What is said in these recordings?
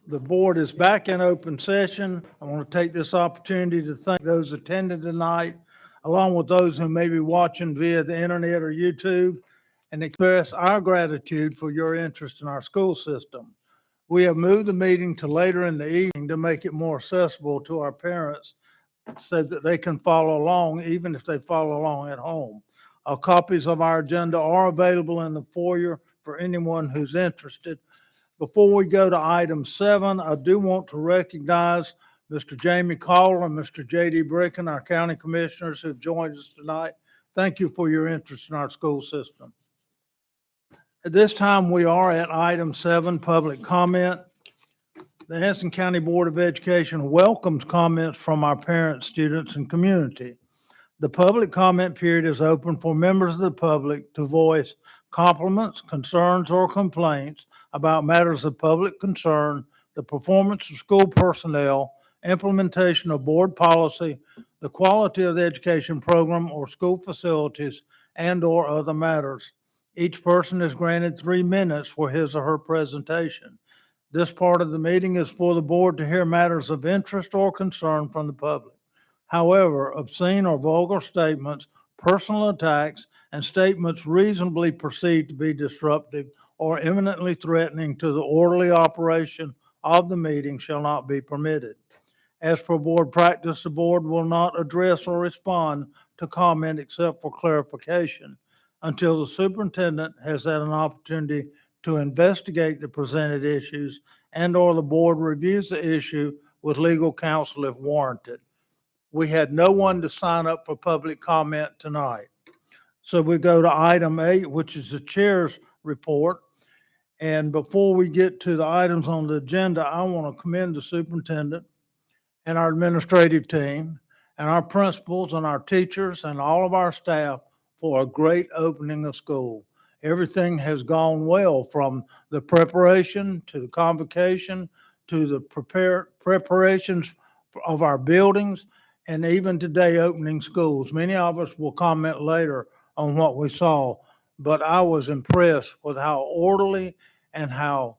The board is back in open session. I want to take this opportunity to thank those attending tonight, along with those who may be watching via the internet or YouTube, and express our gratitude for your interest in our school system. We have moved the meeting to later in the evening to make it more accessible to our parents so that they can follow along, even if they follow along at home. Copies of our agenda are available in the foyer for anyone who's interested. Before we go to item 7, I do want to recognize Mr. Jamie Caller and Mr. J.D. Bricken, our county commissioners who've joined us tonight. Thank you for your interest in our school system. At this time, we are at item 7, public comment. The Anson County Board of Education welcomes comments from our parents, students, and community. The public comment period is open for members of the public to voice compliments, concerns, or complaints about matters of public concern, the performance of school personnel, implementation of board policy, the quality of the education program or school facilities, and/or other matters. Each person is granted 3 minutes for his or her presentation. This part of the meeting is for the board to hear matters of interest or concern from the public. However, obscene or vulgar statements, personal attacks, and statements reasonably perceived to be disruptive or imminently threatening to the orderly operation of the meeting shall not be permitted. As per board practice, the board will not address or respond to comment except for clarification until the superintendent has had an opportunity to investigate the presented issues and/or the board reviews the issue with legal counsel if warranted. We had no one to sign up for public comment tonight. So we go to item 8, which is the chair's report. And before we get to the items on the agenda, I want to commend the superintendent and our administrative team and our principals and our teachers and all of our staff for a great opening of school. Everything has gone well, from the preparation to the convocation to the preparations of our buildings, and even today opening schools. Many of us will comment later on what we saw, but I was impressed with how orderly and how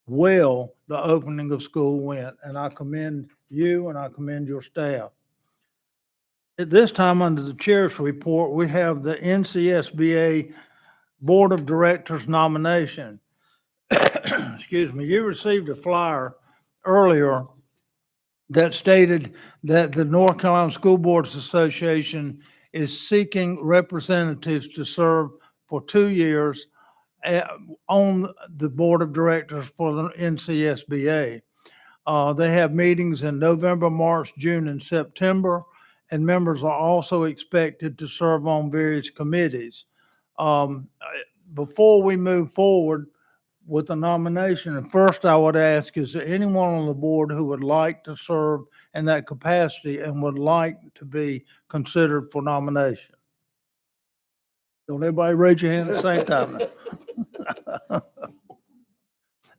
well the opening of school went, and I commend you and I commend your staff. At this time, under the chair's report, we have the NCSBA Board of Directors nomination. Excuse me, you received a flyer earlier that stated that the North Carolina School Boards Association is seeking representatives to serve for 2 years on the board of directors for the NCSBA. They have meetings in November, March, June, and September, and members are also expected to serve on various committees. Before we move forward with the nomination, and first I would ask, is there anyone on the board who would like to serve in that capacity and would like to be considered for nomination? Don't everybody raise your hand at the same time.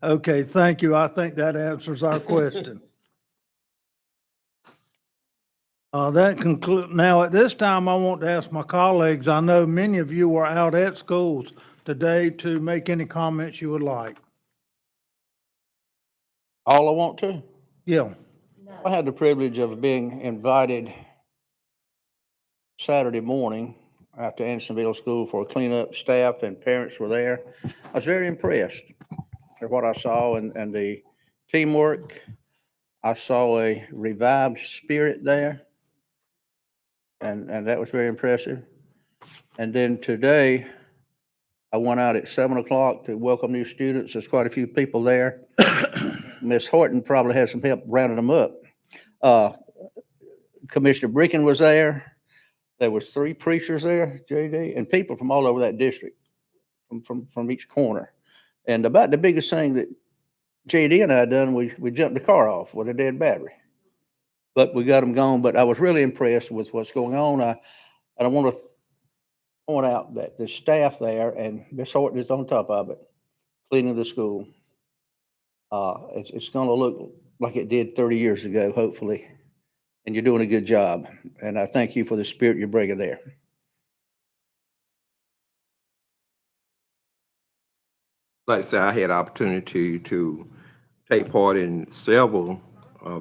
Okay, thank you. I think that answers our question. That concludes. Now, at this time, I want to ask my colleagues, I know many of you were out at schools today, to make any comments you would like. All I want to. Yeah, I had the privilege of being invited Saturday morning after Andersonville School for a cleanup. Staff and parents were there. I was very impressed with what I saw and the teamwork. I saw a revived spirit there, and that was very impressive. And then today, I went out at 7 o'clock to welcome new students. There's quite a few people there. Miss Horton probably had some help rounding them up. Commissioner Bricken was there. There was 3 preachers there, JD, and people from all over that district, from each corner. And about the biggest thing that JD and I done, we jumped the car off with a dead battery. But we got them gone. But I was really impressed with what's going on. And I want to point out that the staff there, and Miss Horton is on top of it, cleaning the school. It's going to look like it did 30 years ago, hopefully. And you're doing a good job. And I thank you for the spirit you're bringing there. Like I said, I had opportunity to take part in several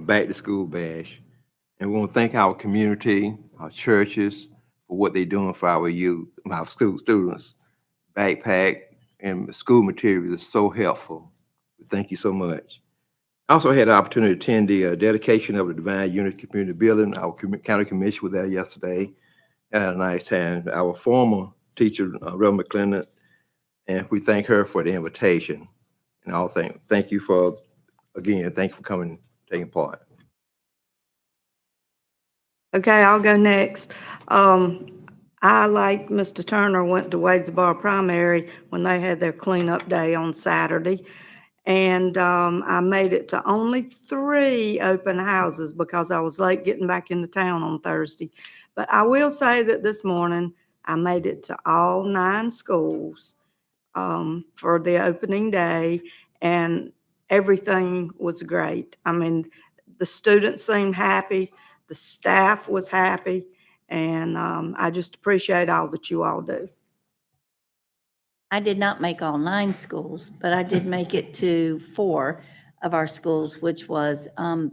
back-to-school bash. And we want to thank our community, our churches, for what they're doing for our youth, our students. Backpack and school materials is so helpful. Thank you so much. I also had the opportunity to attend the dedication of the Divine Unity Community Building. Our county commission was there yesterday. Had a nice time. Our former teacher, Reverend McClendon, and we thank her for the invitation. And I'll thank you for, again, thank you for coming, taking part. Okay, I'll go next. I, like Mr. Turner, went to Wadesboro Primary when they had their cleanup day on Saturday. And I made it to only 3 open houses because I was late getting back into town on Thursday. But I will say that this morning, I made it to all 9 schools for the opening day, and everything was great. I mean, the students seemed happy, the staff was happy, and I just appreciate all that you all do. I did not make all 9 schools, but I did make it to 4 of our schools, which was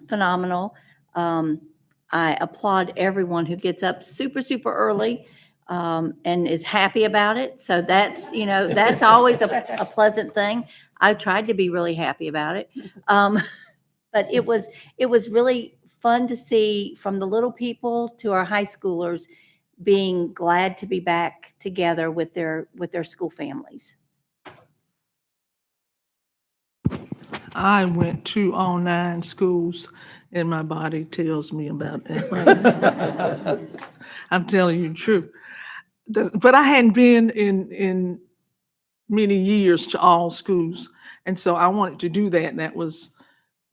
phenomenal. I applaud everyone who gets up super, super early and is happy about it. So that's, that's always a pleasant thing. I tried to be really happy about it. But it was really fun to see, from the little people to our high schoolers, being glad to be back together with their school families. I went to all 9 schools, and my body tells me about it. I'm telling you the truth. But I hadn't been in many years to all schools, and so I wanted to do that, and that was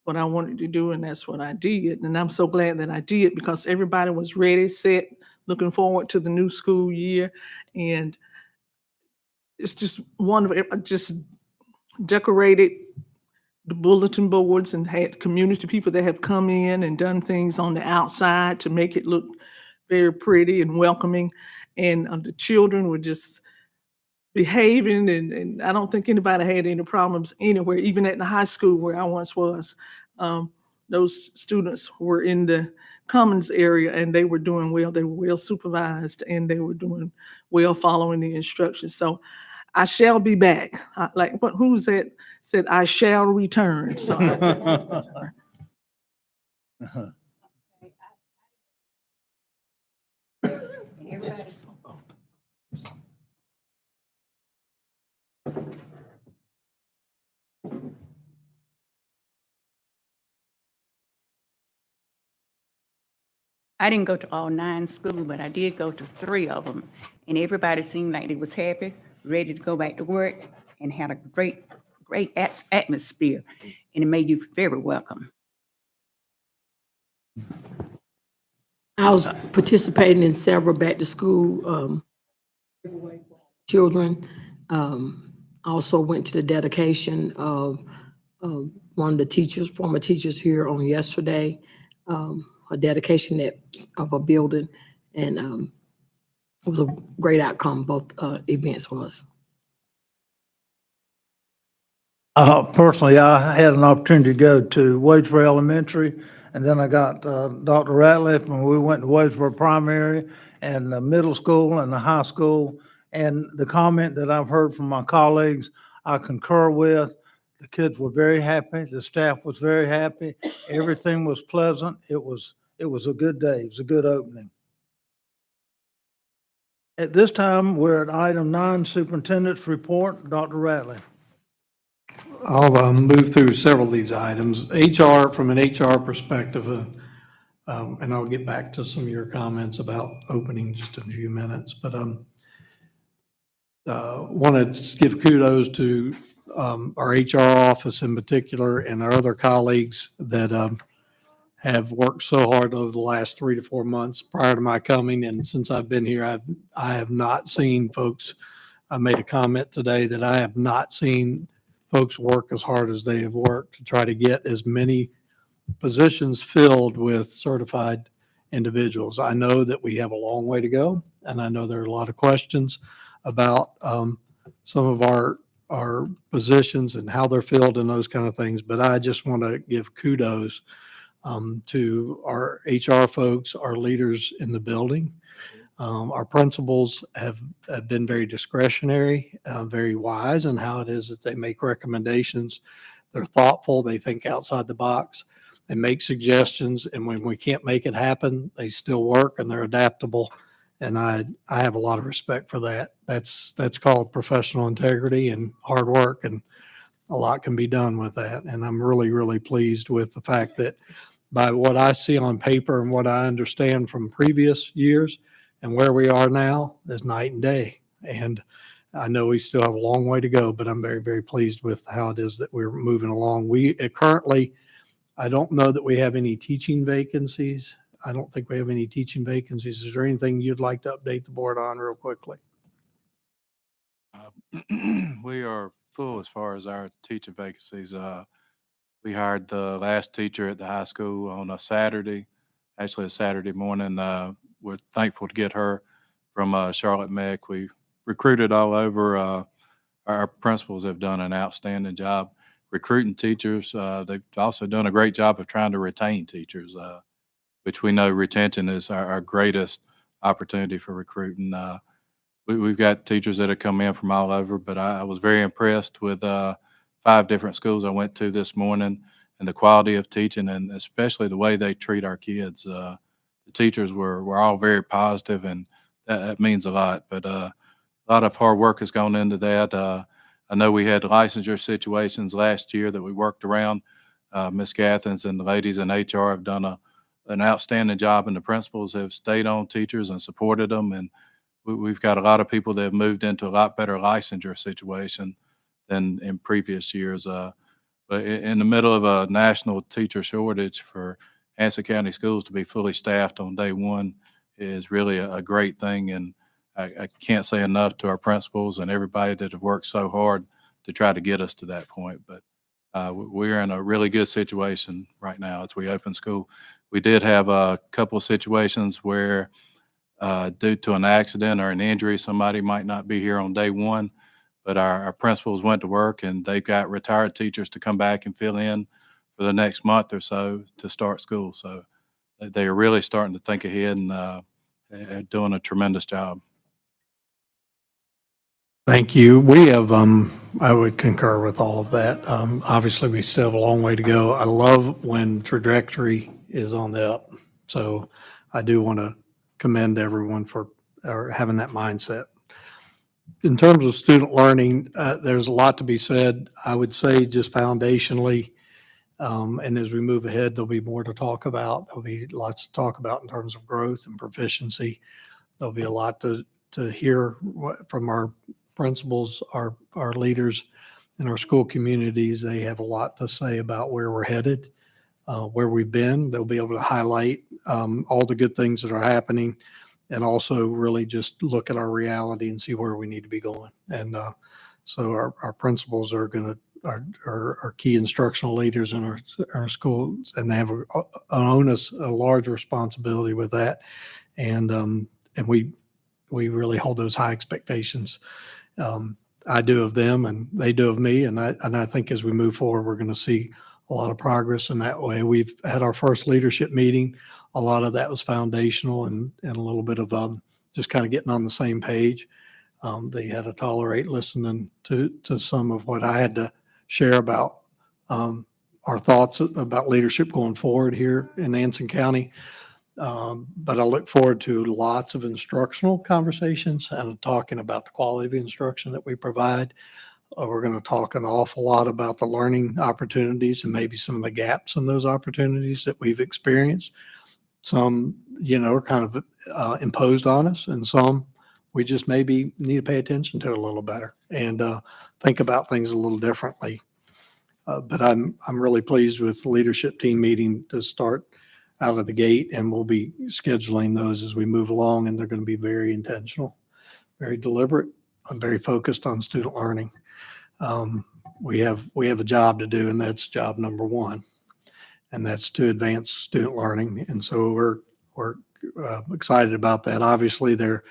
what I wanted to do, and that's what I did. And I'm so glad that I did, because everybody was ready, set, looking forward to the new school year. And it's just wonderful. Just decorated the bulletin boards and had community people that have come in and done things on the outside to make it look very pretty and welcoming. And the children were just behaving, and I don't think anybody had any problems anywhere, even at the high school where I once was. Those students were in the commons area, and they were doing well. They were well supervised, and they were doing well following the instructions. So I shall be back. Who said I shall return? So I didn't go to all 9 schools, but I did go to 3 of them. And everybody seemed like they was happy, ready to go back to work, and had a great atmosphere. And it made you very welcome. I was participating in several back-to-school children. I also went to the dedication of one of the teachers, former teachers here on yesterday, a dedication of a building, and it was a great outcome, both events was. Personally, I had an opportunity to go to Wadesboro Elementary, and then I got Dr. Ratliff, and we went to Wadesboro Primary and the middle school and the high school. And the comment that I've heard from my colleagues, I concur with. The kids were very happy. The staff was very happy. Everything was pleasant. It was a good day. It was a good opening. At this time, we're at item 9, Superintendent's Report. Dr. Ratliff. I'll move through several of these items. HR, from an HR perspective, and I'll get back to some of your comments about opening in just a few minutes, but want to give kudos to our HR office in particular and our other colleagues that have worked so hard over the last 3 to 4 months prior to my coming. And since I've been here, I have not seen folks, I made a comment today that I have not seen folks work as hard as they have worked to try to get as many positions filled with certified individuals. I know that we have a long way to go, and I know there are a lot of questions about some of our our positions and how they're filled and those kind of things. But I just want to give kudos to our HR folks, our leaders in the building. Our principals have been very discretionary, very wise in how it is that they make recommendations. They're thoughtful. They think outside the box. They make suggestions. And when we can't make it happen, they still work and they're adaptable. And I have a lot of respect for that. That's called professional integrity and hard work. And a lot can be done with that. And I'm really, really pleased with the fact that by what I see on paper and what I understand from previous years and where we are now is night and day. And I know we still have a long way to go, but I'm very, very pleased with how it is that we're moving along. We currently, I don't know that we have any teaching vacancies. I don't think we have any teaching vacancies. Is there anything you'd like to update the board on real quickly? We are full as far as our teaching vacancies. We hired the last teacher at the high school on a Saturday, actually a Saturday morning. We're thankful to get her from Charlotte Meck. We recruited all over. Our principals have done an outstanding job recruiting teachers. They've also done a great job of trying to retain teachers, which we know retention is our greatest opportunity for recruiting. We've got teachers that have come in from all over, but I was very impressed with 5 different schools I went to this morning and the quality of teaching and especially the way they treat our kids. The teachers were all very positive, and that means a lot. But a lot of hard work has gone into that. I know we had licensure situations last year that we worked around. Ms. Gathens and the ladies in HR have done an outstanding job, and the principals have stayed on teachers and supported them. And we've got a lot of people that have moved into a lot better licensure situation than in previous years. But in the middle of a national teacher shortage, for Anson County Schools to be fully staffed on day one is really a great thing. And I can't say enough to our principals and everybody that have worked so hard to try to get us to that point. But we're in a really good situation right now as we open school. We did have a couple of situations where due to an accident or an injury, somebody might not be here on day one, but our principals went to work and they've got retired teachers to come back and fill in for the next month or so to start school. So they are really starting to think ahead and are doing a tremendous job. Thank you. We have, I would concur with all of that. Obviously, we still have a long way to go. I love when trajectory is on the up. So I do want to commend everyone for having that mindset. In terms of student learning, there's a lot to be said. I would say just foundationally, and as we move ahead, there'll be more to talk about. There'll be lots to talk about in terms of growth and proficiency. There'll be a lot to hear from our principals, our leaders in our school communities. They have a lot to say about where we're headed, where we've been. They'll be able to highlight all the good things that are happening and also really just look at our reality and see where we need to be going. And so our principals are going to are key instructional leaders in our schools, and they have an onus, a large responsibility with that. And we really hold those high expectations. I do of them and they do of me. And I think as we move forward, we're going to see a lot of progress in that way. We've had our first leadership meeting. A lot of that was foundational and a little bit of just kind of getting on the same page. They had to tolerate listening to some of what I had to share about our thoughts about leadership going forward here in Anson County. But I look forward to lots of instructional conversations and talking about the quality of instruction that we provide. We're going to talk an awful lot about the learning opportunities and maybe some of the gaps in those opportunities that we've experienced. Some, are kind of imposed on us, and some we just maybe need to pay attention to a little better and think about things a little differently. But I'm really pleased with the leadership team meeting to start out of the gate, and we'll be scheduling those as we move along, and they're going to be very intentional, very deliberate, and very focused on student learning. We have a job to do, and that's job number one, and that's to advance student learning. And so we're excited about that. Obviously, there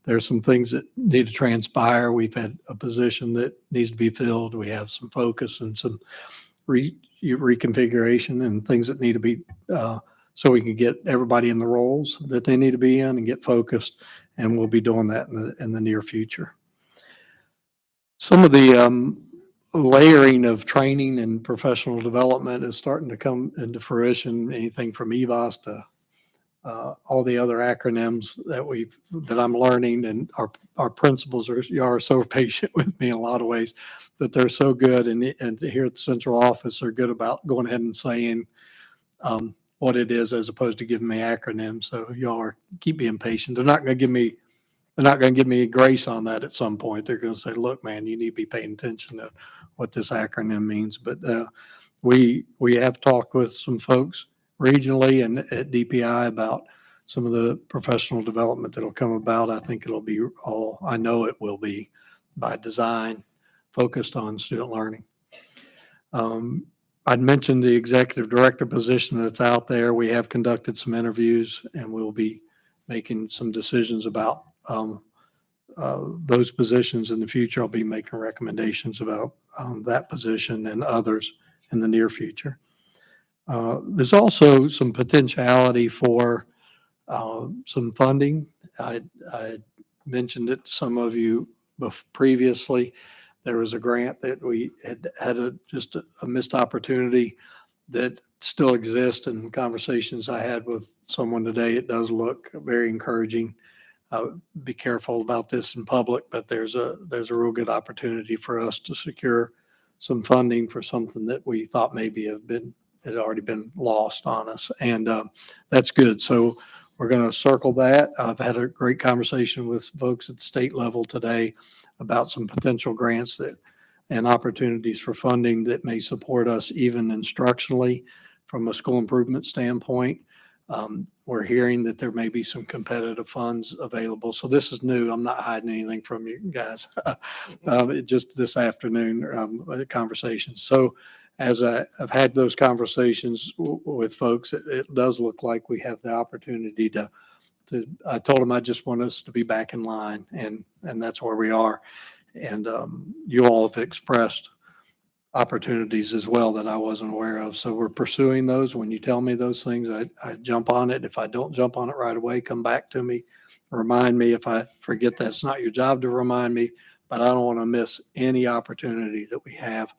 There's some things that need to transpire. We've had a position that needs to be filled. We have some focus and some reconfiguration and things that need to be, so we can get everybody in the roles that they need to be in and get focused. And we'll be doing that in the near future. Some of the layering of training and professional development is starting to come into fruition. Anything from EVOS to all the other acronyms that I'm learning, and our principals are so patient with me in a lot of ways, that they're so good. And here at the central office, they're good about going ahead and saying what it is as opposed to giving me acronyms. So y'all keep being patient. They're not going to give me grace on that at some point. They're going to say, look, man, you need to be paying attention to what this acronym means. But we have talked with some folks regionally and at DPI about some of the professional development that'll come about. I think I know it will be by design, focused on student learning. I'd mentioned the executive director position that's out there. We have conducted some interviews, and we'll be making some decisions about those positions in the future. I'll be making recommendations about that position and others in the near future. There's also some potentiality for some funding. I mentioned it to some of you previously. There was a grant that we had just a missed opportunity that still exists. In conversations I had with someone today, it does look very encouraging. Be careful about this in public, but there's a real good opportunity for us to secure some funding for something that we thought maybe had already been lost on us. And that's good. So we're going to circle that. I've had a great conversation with folks at the state level today about some potential grants and opportunities for funding that may support us even instructionally from a school improvement standpoint. We're hearing that there may be some competitive funds available. So this is new. I'm not hiding anything from you guys. Just this afternoon conversations. So as I've had those conversations with folks, it does look like we have the opportunity to I told them I just want us to be back in line, and that's where we are. And you all have expressed opportunities as well that I wasn't aware of. So we're pursuing those. When you tell me those things, I jump on it. If I don't jump on it right away, come back to me, remind me. If I forget, that's not your job to remind me, but I don't want to miss any opportunity that we have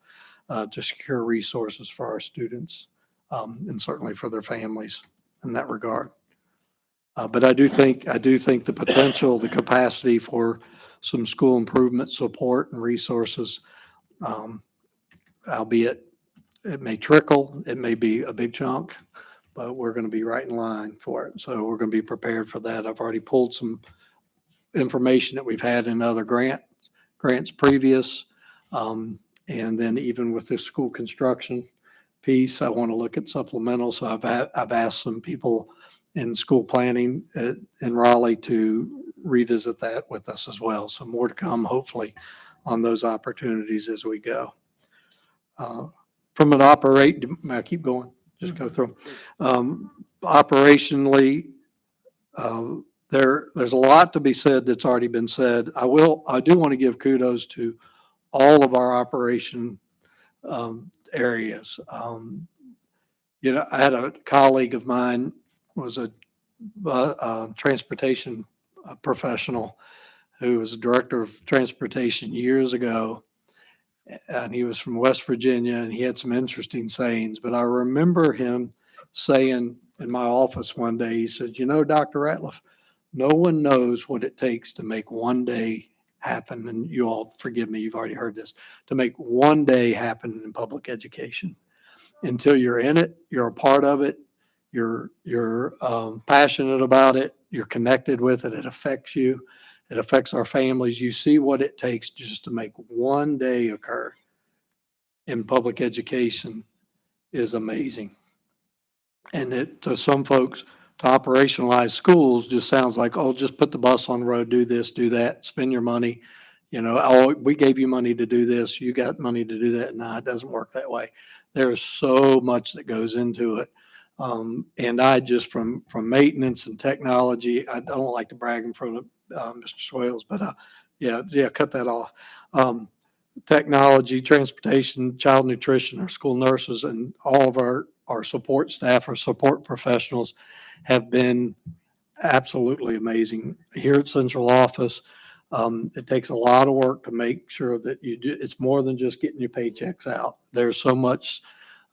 to secure resources for our students and certainly for their families in that regard. But I do think the potential, the capacity for some school improvement support and resources, albeit it may trickle, it may be a big chunk, but we're going to be right in line for it. So we're going to be prepared for that. I've already pulled some information that we've had in other grants previous. And then even with this school construction piece, I want to look at supplemental. So I've asked some people in school planning in Raleigh to revisit that with us as well. So more to come, hopefully, on those opportunities as we go. From an I keep going, just go through. Operationally, there's a lot to be said that's already been said. I do want to give kudos to all of our operation areas. I had a colleague of mine was a transportation professional who was a director of transportation years ago, and he was from West Virginia, and he had some interesting sayings. But I remember him saying in my office one day, he said, Dr. Ratliff, no one knows what it takes to make one day happen. And you all forgive me, you've already heard this, to make one day happen in public education. Until you're in it, you're a part of it, you're passionate about it, you're connected with it, it affects you, it affects our families. You see what it takes just to make one day occur in public education is amazing. And to some folks, to operationalize schools just sounds like, oh, just put the bus on the road, do this, do that, spend your money. Oh, we gave you money to do this, you got money to do that. No, it doesn't work that way. There's so much that goes into it. And I just from maintenance and technology, I don't like to brag in front of Mr. Swales, but yeah, cut that off. Technology, transportation, child nutrition, our school nurses, and all of our support staff, our support professionals have been absolutely amazing. Here at central office, it takes a lot of work to make sure that you do, it's more than just getting your paychecks out. There's so much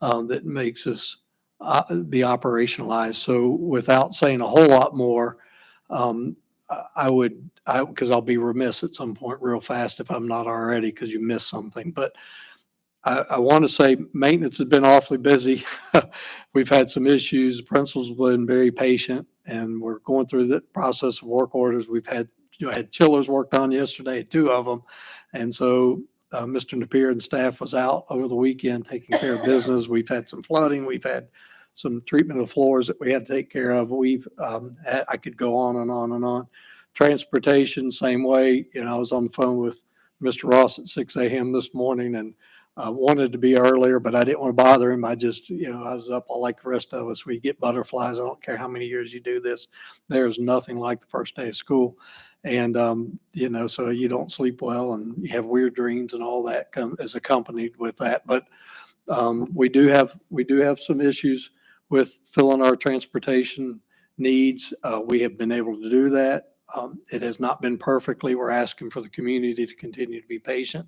that makes us be operationalized. So without saying a whole lot more, because I'll be remiss at some point real fast if I'm not already, because you missed something. But I want to say maintenance has been awfully busy. We've had some issues. The principal's been very patient, and we're going through the process of work orders. We've had chillers worked on yesterday, 2 of them. And so Mr. Napier and staff was out over the weekend taking care of business. We've had some flooding. We've had some treatment of floors that we had to take care of. I could go on and on and on. Transportation, same way. I was on the phone with Mr. Ross at 6 a.m. this morning, and wanted to be earlier, but I didn't want to bother him. I just, I was up all like the rest of us. We get butterflies. I don't care how many years you do this. There's nothing like the first day of school. And, so you don't sleep well and you have weird dreams and all that is accompanied with that. But we do have some issues with filling our transportation needs. We have been able to do that. It has not been perfectly. We're asking for the community to continue to be patient,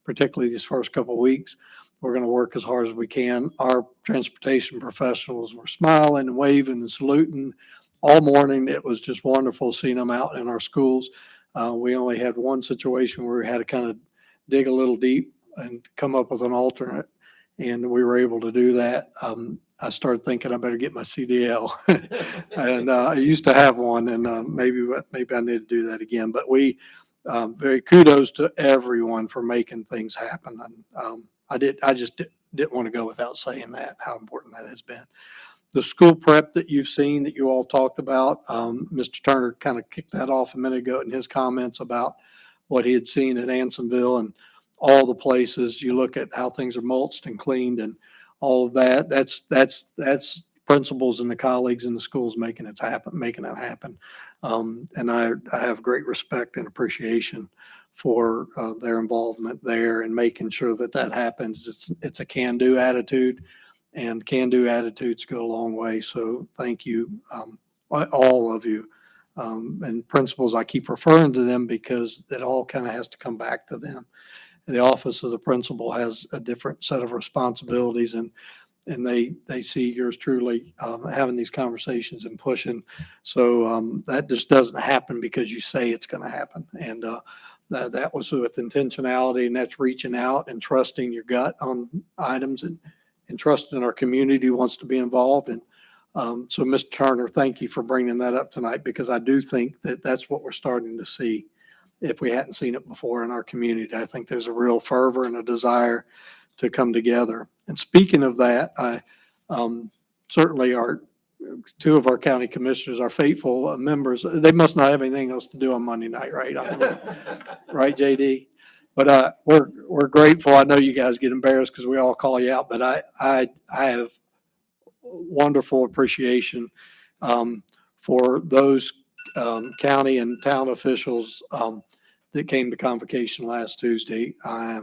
particularly these first couple of weeks. We're going to work as hard as we can. Our transportation professionals were smiling and waving and saluting all morning. It was just wonderful seeing them out in our schools. We only had one situation where we had to kind of dig a little deep and come up with an alternate, and we were able to do that. I started thinking I better get my CDL, and I used to have one, and maybe I need to do that again. But we very kudos to everyone for making things happen, and I just didn't want to go without saying that, how important that has been. The school prep that you've seen that you all talked about, Mr. Turner kind of kicked that off a minute ago in his comments about what he had seen at Ansonville and all the places. You look at how things are mulched and cleaned and all of that. That's principals and the colleagues in the schools making it happen. And I have great respect and appreciation for their involvement there and making sure that happens. It's a can-do attitude, and can-do attitudes go a long way. So thank you, all of you. And principals, I keep referring to them because it all kind of has to come back to them. The office of the principal has a different set of responsibilities, and they see yours truly having these conversations and pushing. So that just doesn't happen because you say it's going to happen. And that was with intentionality, and that's reaching out and trusting your gut on items and trusting our community wants to be involved. And so, Mr. Turner, thank you for bringing that up tonight, because I do think that that's what we're starting to see. If we hadn't seen it before in our community, I think there's a real fervor and a desire to come together. And speaking of that, certainly two of our county commissioners, our faithful members, they must not have anything else to do on Monday night, right? Right, JD? But we're grateful. I know you guys get embarrassed because we all call you out, but I have wonderful appreciation for those county and town officials that came to convocation last Tuesday. I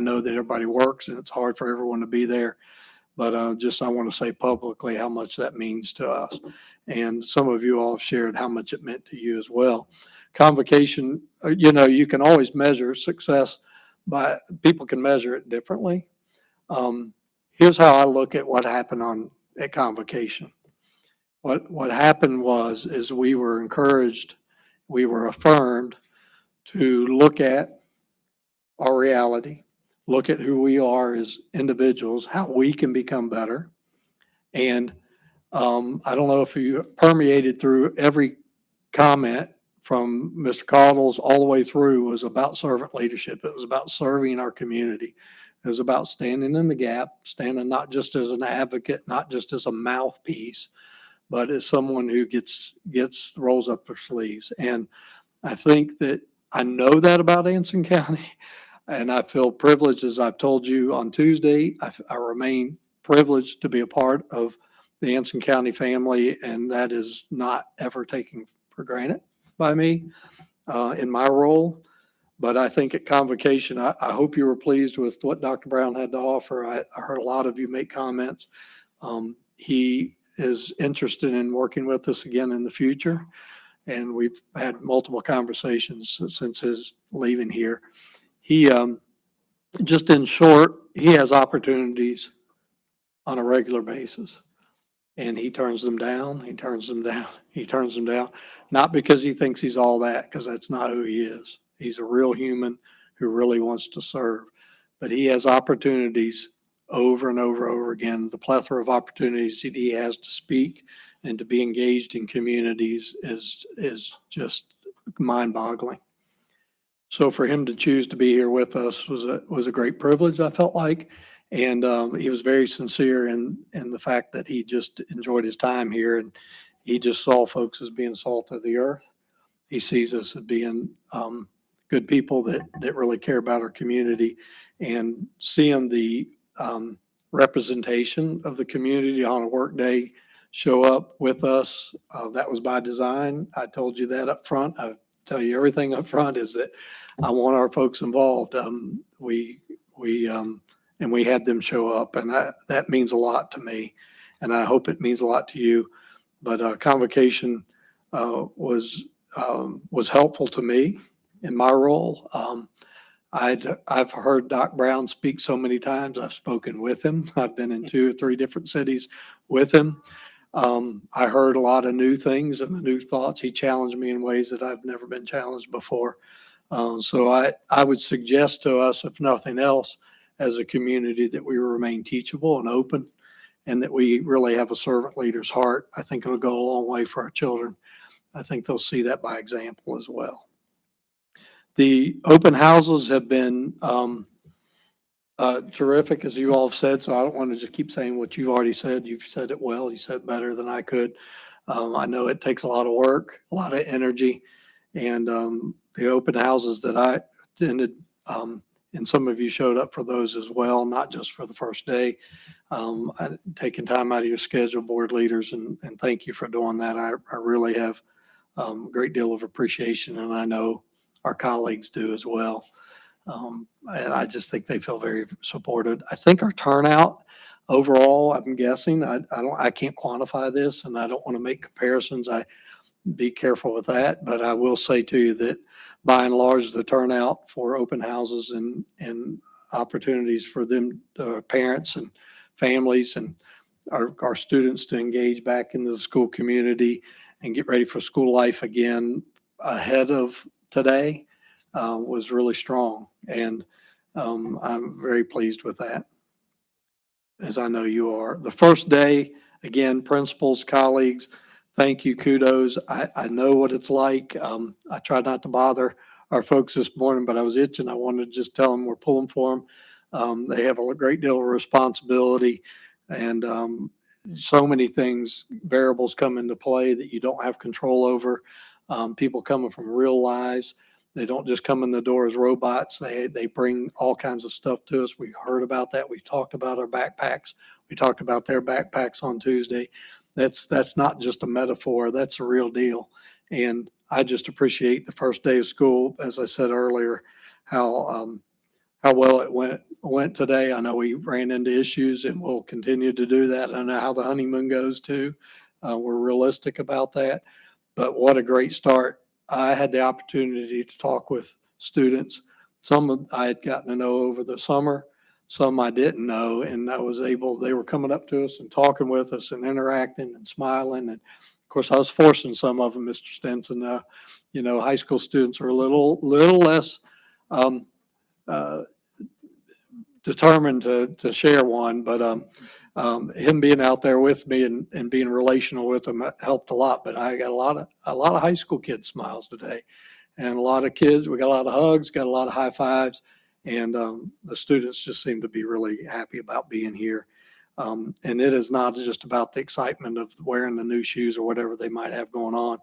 know that everybody works and it's hard for everyone to be there, but I want to say publicly how much that means to us. And some of you all have shared how much it meant to you as well. Convocation, you can always measure success people can measure it differently. Here's how I look at what happened at convocation. What happened is we were encouraged, we were affirmed to look at our reality, look at who we are as individuals, how we can become better. And I don't know if you permeated through every comment from Mr. Cottles all the way through was about servant leadership. It was about serving our community. It was about standing in the gap, standing not just as an advocate, not just as a mouthpiece, but as someone who rolls up their sleeves. And I think that I know that about Anson County, and I feel privileged, as I've told you on Tuesday. I remain privileged to be a part of the Anson County family, and that is not ever taken for granted by me. in my role. But I think at Convocation, I hope you were pleased with what Dr. Brown had to offer. I heard a lot of you make comments. He is interested in working with us again in the future. And we've had multiple conversations since his leaving here. He, just in short, he has opportunities on a regular basis. And he turns them down, he turns them down, he turns them down. Not because he thinks he's all that, because that's not who he is. He's a real human who really wants to serve. But he has opportunities over and over and over again. The plethora of opportunities that he has to speak and to be engaged in communities is just mind-boggling. So for him to choose to be here with us was a great privilege, I felt like. And he was very sincere in the fact that he just enjoyed his time here, and he just saw folks as being salt of the earth. He sees us as being good people that really care about our community, and seeing the representation of the community on a work day show up with us. That was by design. I told you that up front. I tell you everything up front is that I want our folks involved. And we had them show up, and that means a lot to me, and I hope it means a lot to you. But Convocation was helpful to me in my role. I've heard Doc Brown speak so many times. I've spoken with him. I've been in 2 or 3 different cities with him. I heard a lot of new things and the new thoughts. He challenged me in ways that I've never been challenged before. So I would suggest to us, if nothing else, as a community, that we remain teachable and open, and that we really have a servant leader's heart. I think it'll go a long way for our children. I think they'll see that by example as well. The open houses have been terrific, as you all have said, so I don't want to just keep saying what you've already said. You've said it well. You said it better than I could. I know it takes a lot of work, a lot of energy, and the open houses that I attended, and some of you showed up for those as well, not just for the first day. Taking time out of your schedule, board leaders, and thank you for doing that. I really have a great deal of appreciation, and I know our colleagues do as well. And I just think they feel very supported. I think our turnout overall, I'm guessing, I can't quantify this, and I don't want to make comparisons. I be careful with that, but I will say to you that by and large, the turnout for open houses and opportunities for them, parents and families and our students to engage back into the school community and get ready for school life again ahead of today was really strong. And I'm very pleased with that, as I know you are. The first day, again, principals, colleagues, thank you, kudos. I know what it's like. I tried not to bother our folks this morning, but I was itching. I wanted to just tell them we're pulling for them. They have a great deal of responsibility, and so many things, variables come into play that you don't have control over. People coming from real lives. They don't just come in the door as robots. They bring all kinds of stuff to us. We heard about that. We talked about our backpacks. We talked about their backpacks on Tuesday. That's not just a metaphor. That's a real deal. And I just appreciate the first day of school, as I said earlier, how well it went today. I know we ran into issues, and we'll continue to do that. I know how the honeymoon goes too. We're realistic about that, but what a great start. I had the opportunity to talk with students. Some I had gotten to know over the summer, some I didn't know, and they were coming up to us and talking with us and interacting and smiling. And of course, I was forcing some of them, Mr. Stinson. High school students are a little less determined to share one, but him being out there with me and being relational with them helped a lot. But I got a lot of high school kids smiles today, and a lot of kids. We got a lot of hugs, got a lot of high fives, and the students just seem to be really happy about being here. And it is not just about the excitement of wearing the new shoes or whatever they might have going on.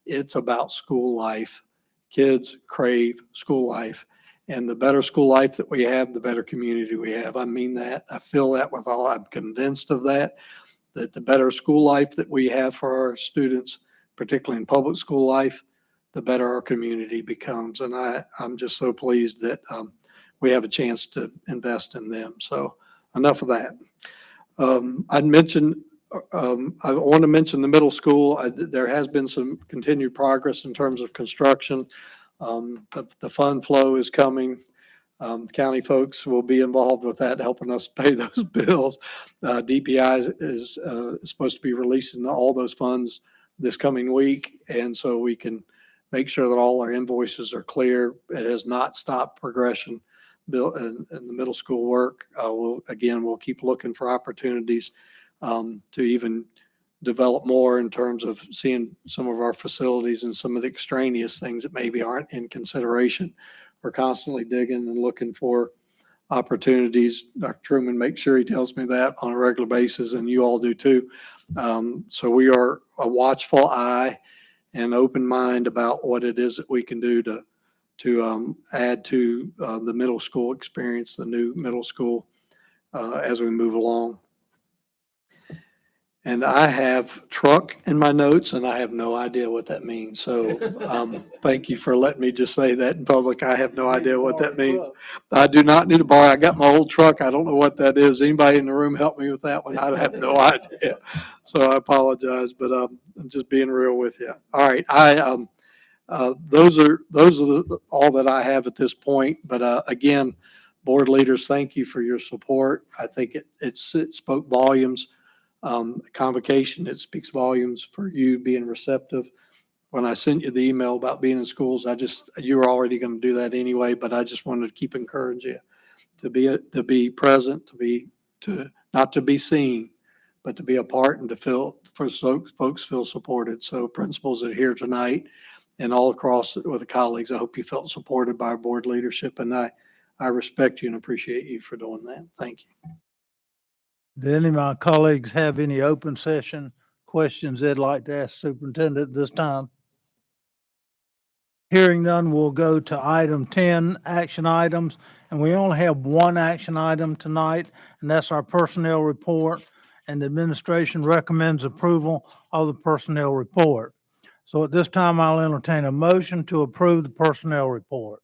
It's about school life. Kids crave school life. And the better school life that we have, the better community we have. I mean that. I feel that with all. I'm convinced of that the better school life that we have for our students, particularly in public school life, the better our community becomes. And I'm just so pleased that we have a chance to invest in them. So enough of that. I'd mentioned, I want to mention the middle school. There has been some continued progress in terms of construction. The fund flow is coming. County folks will be involved with that, helping us pay those bills. DPI is supposed to be releasing all those funds this coming week, and so we can make sure that all our invoices are clear. It has not stopped progression bill in the middle school work. We'll keep looking for opportunities to even develop more in terms of seeing some of our facilities and some of the extraneous things that maybe aren't in consideration. We're constantly digging and looking for opportunities. Dr. Truman makes sure he tells me that on a regular basis, and you all do too. So we are a watchful eye and open mind about what it is that we can do to add to the middle school experience, the new middle school, as we move along. And I have truck in my notes, and I have no idea what that means. So thank you for letting me just say that in public. I have no idea what that means. I do not need a borrow. I got my old truck. I don't know what that is. Anybody in the room help me with that one? I have no idea. So I apologize, but I'm just being real with you. All right. Those are all that I have at this point. But again, board leaders, thank you for your support. I think it spoke volumes. Convocation, it speaks volumes for you being receptive. When I sent you the email about being in schools, you were already going to do that anyway, but I just wanted to keep encouraging you to be present, not to be seen, but to be a part and folks feel supported. So principals that are here tonight and all across with the colleagues, I hope you felt supported by our board leadership, and I respect you and appreciate you for doing that. Thank you. Do any of my colleagues have any open session questions they'd like to ask Superintendent this time? Hearing none, we'll go to item 10, action items, and we only have one action item tonight, and that's our personnel report, and the administration recommends approval of the personnel report. So at this time, I'll entertain a motion to approve the personnel report.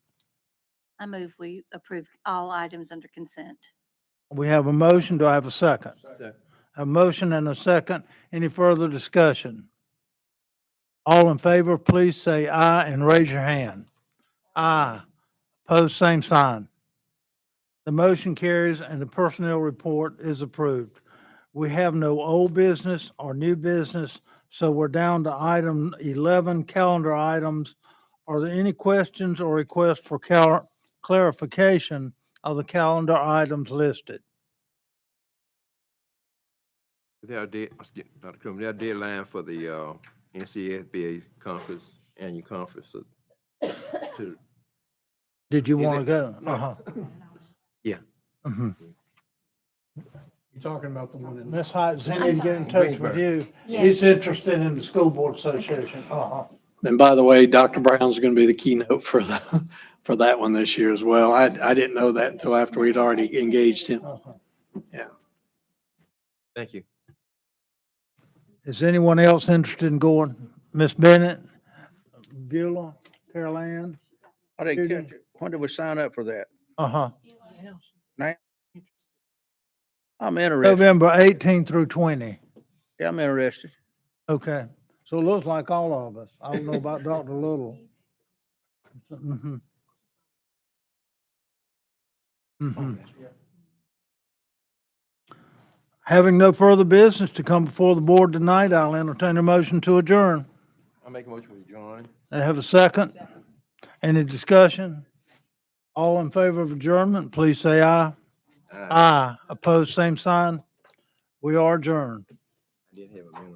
I move we approve all items under consent. We have a motion. Do I have a second? A motion and a second. Any further discussion? All in favor, please say aye and raise your hand. Aye. Opposed, same sign. The motion carries and the personnel report is approved. We have no old business or new business, so we're down to item 11, calendar items. Are there any questions or requests for clarification of the calendar items listed? Dr. Crum, their deadline for the NCSBA conference, annual conference. Did you Is want to it- go? no. Uh-huh. Yeah. Mhm. You're talking about the one in. Ms. Hodges, he didn't get in touch with you. Yes. He's interested in the school board association. Uh-huh. And by the way, Dr. Brown's going to be the keynote for that one this year as well. I didn't know that until after we'd already engaged him. Uh-huh. Thank you. Is anyone else interested in going? Ms. Bennett, Beulah, Carol Ann? I didn't catch it. When did we sign up for that? Uh-huh. I'm interested. November 18 through 20. Yeah, I'm interested. Okay. So it looks like all of us. I don't know about Dr. Little. Mhm. Mhm. Having no further business to come before the board tonight, I'll entertain a motion to adjourn. I'll make a motion to join. I have a second. Any discussion? All in favor of adjournment, please say aye. Aye. Opposed, same sign. We are adjourned. I did have a minute.